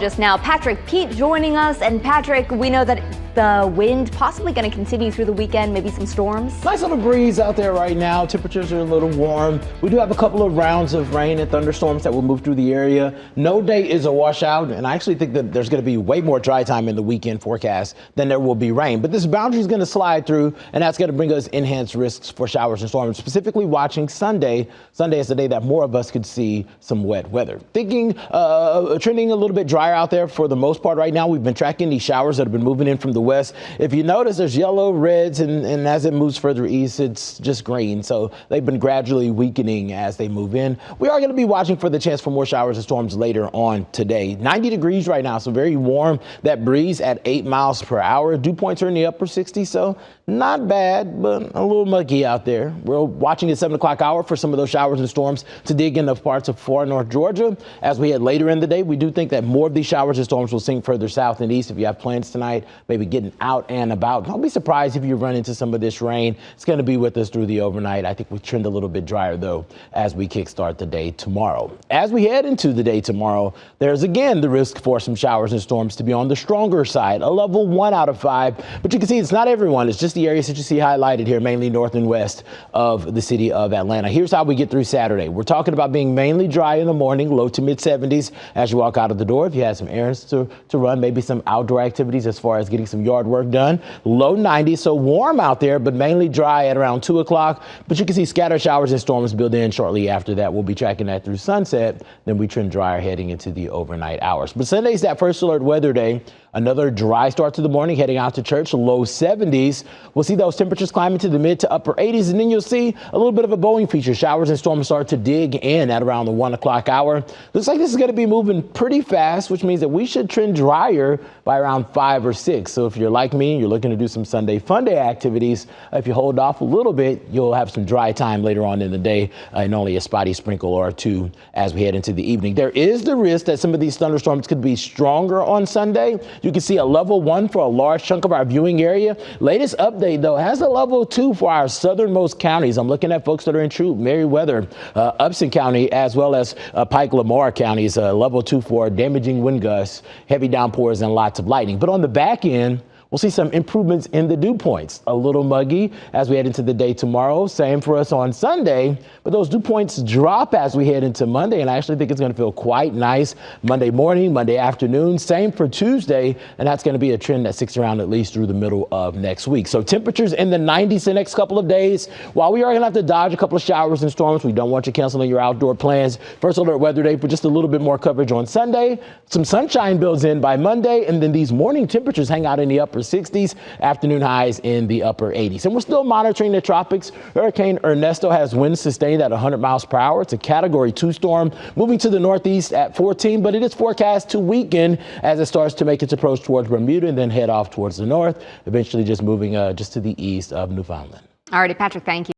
Just now, Patrick Peet joining us. And Patrick, we know that the wind possibly going to continue through the weekend, maybe some storms. Nice little breeze out there right now. Temperatures are a little warm. We do have a couple of rounds of rain and thunderstorms that will move through the area. No day is a washout, and I actually think that there's going to be way more dry time in the weekend forecast than there will be rain. But this boundary is going to slide through, and that's going to bring us enhanced risks for showers and storms, specifically watching Sunday. Sunday is the day that more of us could see some wet weather. Trending a little bit drier out there for the most part right now. We've been tracking these showers that have been moving in from the west. If you notice, there's yellow, reds, and as it moves further east, it's just green. So they've been gradually weakening as they move in. We are going to be watching for the chance for more showers and storms later on today. 90 degrees right now, so very warm. That breeze at 8 miles per hour. Dew points are in the upper 60s, so not bad, but a little muggy out there. We're watching at 7 o'clock hour for some of those showers and storms to dig into parts of far north Georgia. As we head later in the day, we do think that more of these showers and storms will sink further south and east. If you have plans tonight, maybe getting out and about, don't be surprised if you run into some of this rain. It's going to be with us through the overnight. I think we trend a little bit drier, though, as we kickstart the day tomorrow. As we head into the day tomorrow, there's again the risk for some showers and storms to be on the stronger side, a level 1 out of 5. But you can see it's not everyone. It's just the areas that you see highlighted here, mainly north and west of the city of Atlanta. Here's how we get through Saturday. We're talking about being mainly dry in the morning, low to mid 70s as you walk out of the door. If you had some errands to run, maybe some outdoor activities as far as getting some yard work done, low 90s, so warm out there, but mainly dry at around 2 o'clock. But you can see scattered showers and storms build in shortly after that. We'll be tracking that through sunset. Then we trend drier heading into the overnight hours. But Sunday's that first alert weather day. Another dry start to the morning, heading out to church, low 70s. We'll see those temperatures climbing to the mid to upper 80s, and then you'll see a little bit of a Boeing feature. Showers and storms start to dig in at around the 1 o'clock hour. Looks like this is going to be moving pretty fast, which means that we should trend drier by around 5 or 6. So if you're like me and you're looking to do some Sunday fun day activities, if you hold off a little bit, you'll have some dry time later on in the day and only a spotty sprinkle or two as we head into the evening. There is the risk that some of these thunderstorms could be stronger on Sunday. You can see a level 1 for a large chunk of our viewing area. Latest update, though, has a level 2 for our southernmost counties. I'm looking at folks that are in Troup, Meriwether, Upson County, as well as Pike-Lamar counties. Level 2 for damaging wind gusts, heavy downpours, and lots of lightning. But on the back end, we'll see some improvements in the dew points. A little muggy as we head into the day tomorrow. Same for us on Sunday. But those dew points drop as we head into Monday. And I actually think it's going to feel quite nice Monday morning, Monday afternoon. Same for Tuesday. And that's going to be a trend that sticks around at least through the middle of next week. So temperatures in the 90s the next couple of days. While we are going to have to dodge a couple of showers and storms, we don't want you canceling your outdoor plans. First alert weather day for just a little bit more coverage on Sunday. Some sunshine builds in by Monday. And then these morning temperatures hang out in the upper 60s, afternoon highs in the upper 80s. And we're still monitoring the tropics. Hurricane Ernesto has winds sustained at 100 miles per hour. It's a Category 2 storm moving to the northeast at 14, but it is forecast to weaken as it starts to make its approach towards Bermuda and then head off towards the north, eventually just moving just to the east of Newfoundland. All righty, Patrick, thank you.